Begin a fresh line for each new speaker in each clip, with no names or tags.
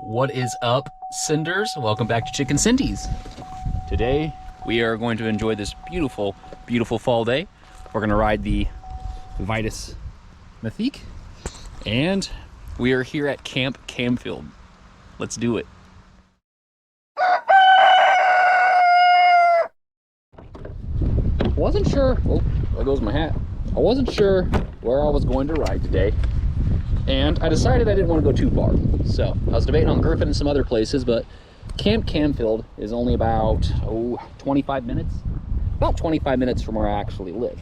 What is up, Cinders? Welcome back to Chicken Cindy's. Today, we are going to enjoy this beautiful, beautiful fall day. We're going to ride the Vitus Mythique, and we are here at Camp Camfield. Let's do it. Wasn't sure, oh, there goes my hat. I wasn't sure where I was going to ride today, and I decided I didn't want to go too far. So I was debating on Griffin and some other places, but Camp Camfield is only about 25 minutes, about 25 minutes from where I actually live.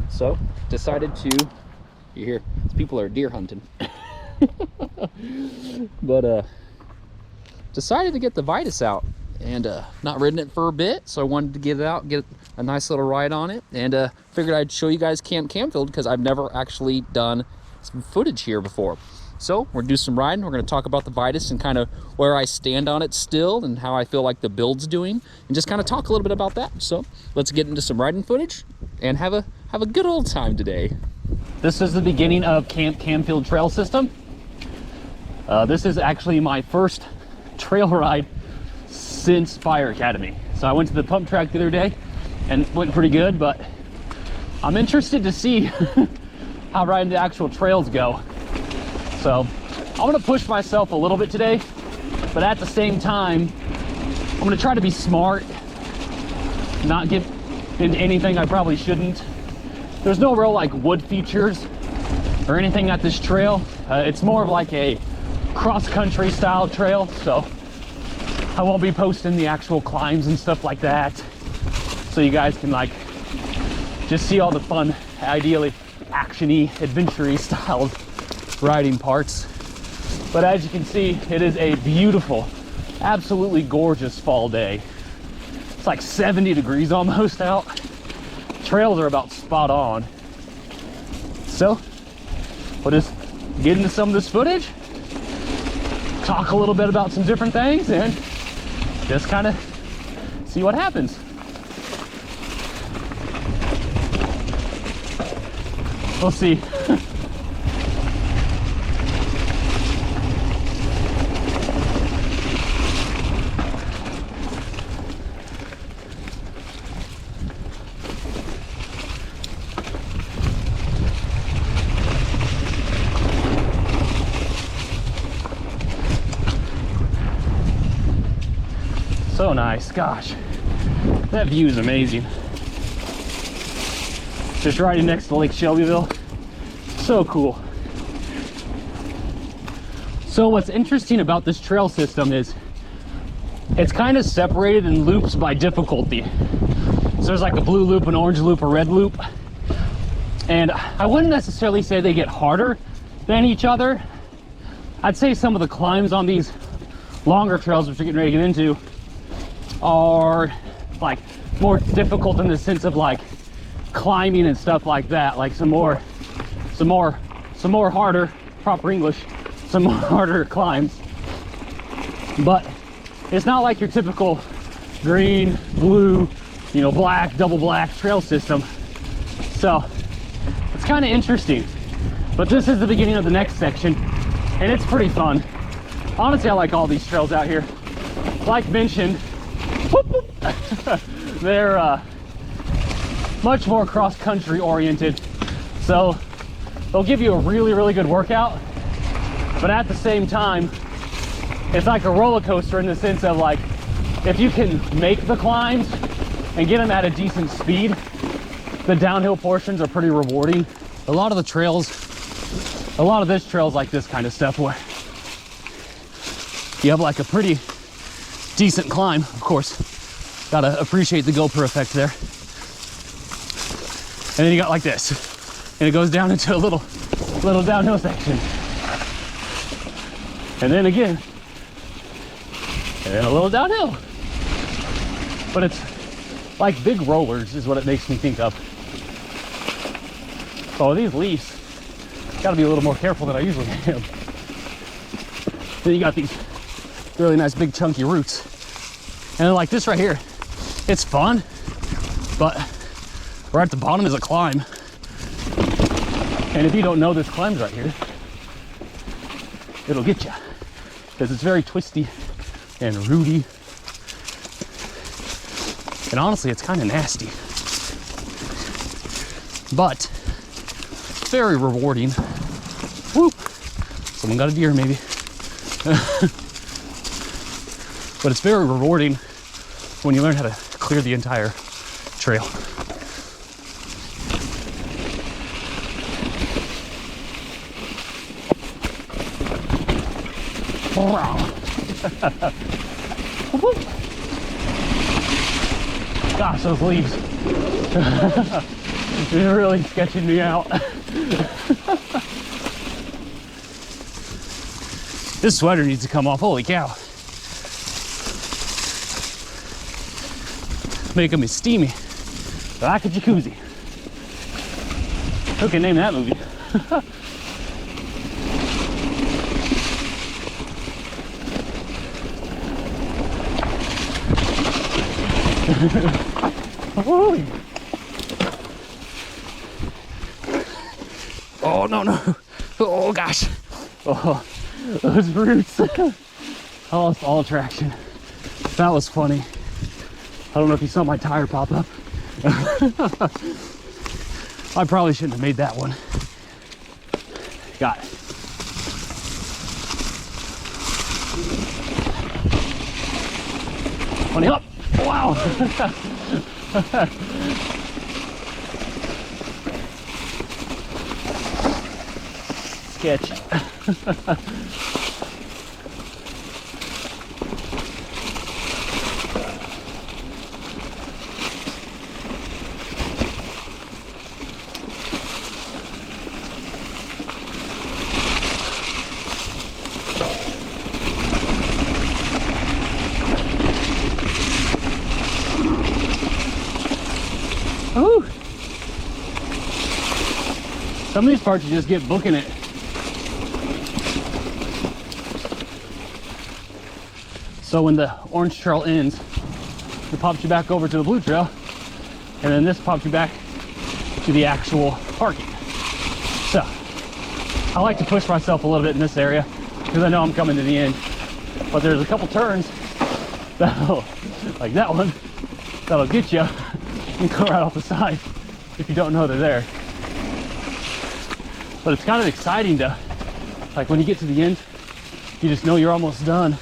So decided to, you hear, these people are deer hunting. But decided to get the Vitus out, and not ridden it for a bit, so I wanted to get it out, get a nice little ride on it, and figured I'd show you guys Camp Camfield because I've never actually done some footage here before. So we're gonna do some riding. We're gonna talk about the Vitus and kind of where I stand on it still and how I feel like the build's doing, and just kind of talk a little bit about that. So let's get into some riding footage and have a good old time today. This is the beginning of Camp Camfield trail system. This is actually my first trail ride since Fire Academy. So I went to the pump track the other day and it went pretty good, but I'm interested to see how riding the actual trails go. So I'm gonna push myself a little bit today, but at the same time, I'm gonna try to be smart, not get into anything I probably shouldn't. There's no real like wood features or anything at this trail. It's more of like a cross-country style trail, so I won't be posting the actual climbs and stuff like that, so you guys can like just see all the fun, ideally action-y, adventure-y styled riding parts. But as you can see, it is a beautiful, absolutely gorgeous fall day. It's like 70 degrees almost out. Trails are about spot on. So we'll just get into some of this footage, talk a little bit about some different things, and just kind of see what happens. We'll see. So nice, gosh, that view is amazing. Just riding next to Lake Shelbyville, so cool. So what's interesting about this trail system is it's kind of separated in loops by difficulty. So there's like a blue loop, an orange loop, a red loop, and I wouldn't necessarily say they get harder than each other. I'd say some of the climbs on these longer trails, which we're getting ready to get into, are like more difficult in the sense of like climbing and stuff like that, like some more harder, proper English, some more harder climbs. But it's not like your typical green, blue, you know, black, double black trail system. So it's kind of interesting. But this is the beginning of the next section, and it's pretty fun. Honestly, I like all these trails out here. Like mentioned, they're much more cross-country oriented, so they'll give you a really good workout, but at the same time it's like a roller coaster in the sense of like, if you can make the climbs and get them at a decent speed, the downhill portions are pretty rewarding. A lot of this trail's like this kind of stuff where you have like a pretty decent climb. Of course, gotta appreciate the GoPro effect there. And then you got like this, and it goes down into a little downhill section. And then again, and then a little downhill. But it's like big rollers is what it makes me think of. So these leaves, gotta be a little more careful than I usually am. Then you got these really nice big chunky roots. And then like this right here, it's fun, but right at the bottom is a climb. And if you don't know this climb's right here, it'll get you.
because it's very twisty and rooty. And honestly, it's kind of nasty. But very rewarding. Whoop! Someone got a deer maybe. But it's very rewarding when you learn how to clear the entire trail. Gosh, those leaves. They're really sketching me out. This sweater needs to come off, holy cow. Making me steamy, like a jacuzzi. Who can name that movie? Oh, no, no. Oh, gosh. Oh, those roots. I lost all traction. That was funny. I don't know if you saw my tire pop up. I probably shouldn't have made that one. Got it. Funny up. Wow. Sketch. Ooh. Some of these parts you just get booking it. So when the orange trail ends, it pops you back over to the blue trail, and then this pops you back to the actual parking. So I like to push myself a little bit in this area because I know I'm coming to the end, but there's a couple turns that'll, like that one, that'll get you and go right off the side if you don't know they're there. But it's kind of exciting to, like when you get to the end, you just know you're almost done.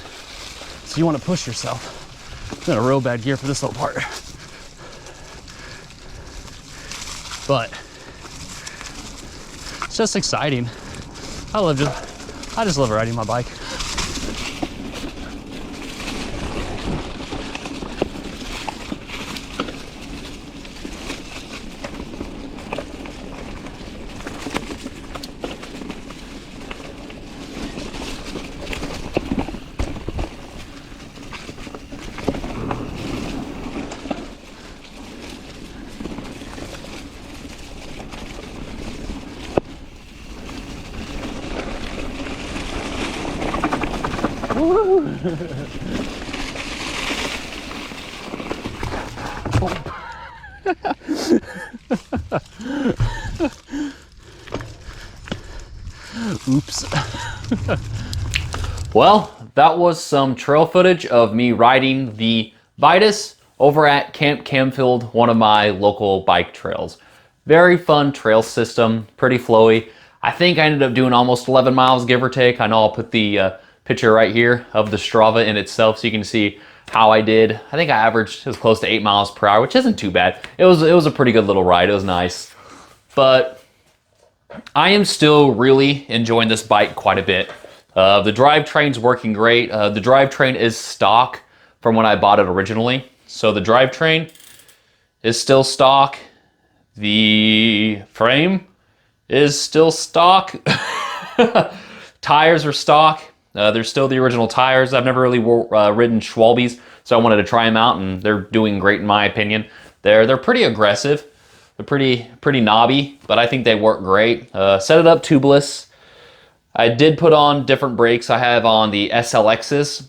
So you want to push yourself. I'm in a real bad gear for this little part. But it's just exciting. I just love riding my bike. Oops.
Well, that was some trail footage of me riding the Vitus over at Camp Camfield, one of my local bike trails. Very fun trail system, pretty flowy. I think I ended up doing almost 11 miles, give or take. I know I'll put the picture right here of the Strava in itself so you can see how I did. I think I averaged, it was close to 8 miles per hour, which isn't too bad. It was a pretty good little ride. It was nice. But I am still really enjoying this bike quite a bit. The drivetrain's working great. The drivetrain is stock from when I bought it originally. So the drivetrain is still stock. The frame is still stock. Tires are stock. They're still the original tires. I've never really ridden Schwalbe's, so I wanted to try them out, and they're doing great in my opinion. They're pretty aggressive. They're pretty knobby, but I think they work great. Set it up tubeless. I did put on different brakes. I have on the SLXs.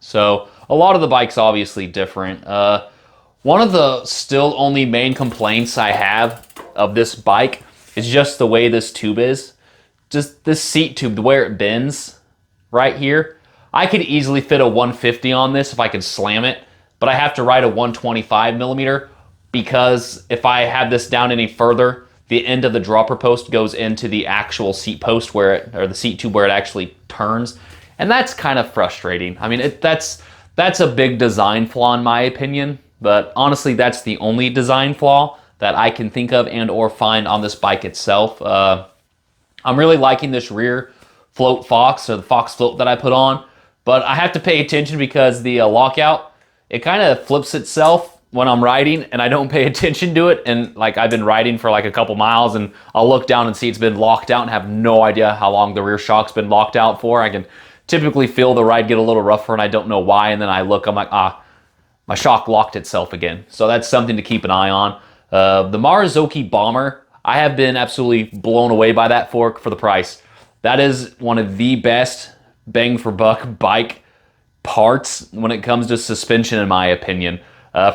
So a lot of the bikes obviously different. One of the still only main complaints I have of this bike is just the way this tube is. Just this seat tube, the way it bends right here. I could easily fit a 150 on this if I could slam it, but I have to ride a 125 millimeter because if I have this down any further, the end of the dropper post goes into the actual seat post or the seat tube where it actually turns. And that's kind of frustrating. I mean, that's a big design flaw in my opinion, but honestly, that's the only design flaw that I can think of and or find on this bike itself. I'm really liking this rear float Fox, or the Fox float that I put on, but I have to pay attention because the lockout, it kind of flips itself when I'm riding and I don't pay attention to it. And like I've been riding for like a couple miles and I'll look down and see it's been locked out and have no idea how long the rear shock's been locked out for. I can typically feel the ride get a little rougher and I don't know why. And then I look, I'm like, my shock locked itself again. So that's something to keep an eye on. The Maruzoki Bomber, I have been absolutely blown away by that fork for the price. That is one of the best bang for buck bike parts when it comes to suspension, in my opinion.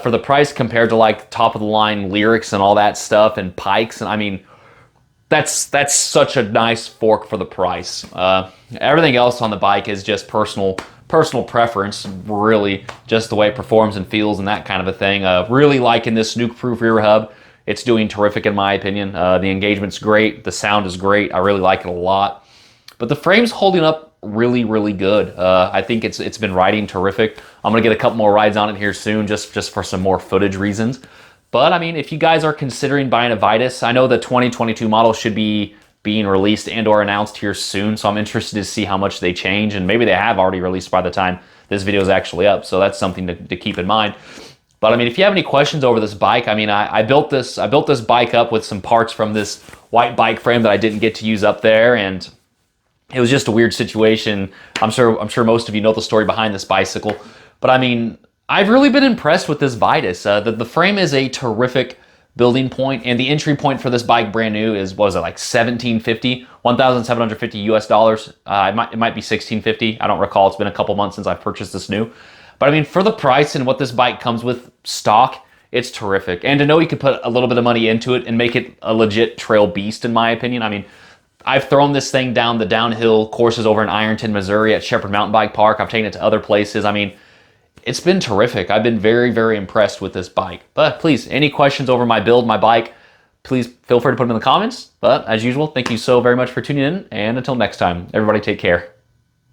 For the price compared to like top of the line Lyrics and all that stuff and Pikes, and I mean, that's such a nice fork for the price. Everything else on the bike is just personal preference, really, just the way it performs and feels and that kind of a thing. Really liking this nuke-proof rear hub. It's doing terrific in my opinion. The engagement's great. The sound is great. I really like it a lot. But the frame's holding up really, really good. I think it's been riding terrific. I'm gonna get a couple more rides on it here soon, just for some more footage reasons. But I mean, if you guys are considering buying a Vitus, I know the 2022 model should be being released and or announced here soon, so I'm interested to see how much they change, and maybe they have already released by the time this video is actually up, so that's something to keep in mind. But I mean, if you have any questions over this bike, I mean, I built this bike up with some parts from this white bike frame that I didn't get to use up there, and it was just a weird situation. I'm sure most of you know the story behind this bicycle, but I mean, I've really been impressed with this Vitus. The frame is a terrific building point, and the entry point for this bike brand new is, what was it, like $1,750, $1,750 US dollars. It might be $1,650. I don't recall. It's been a couple months since I've purchased this new. But I mean, for the price and what this bike comes with stock, it's terrific. And to know you could put a little bit of money into it and make it a legit trail beast, in my opinion. I mean, I've thrown this thing down the downhill courses over in Ironton, Missouri at Shepherd Mountain Bike Park. I've taken it to other places. I mean, it's been terrific. I've been very, very impressed with this bike. But please, any questions over my build, my bike, please feel free to put them in the comments. But as usual, thank you so very much for tuning in. And until next time, everybody take care.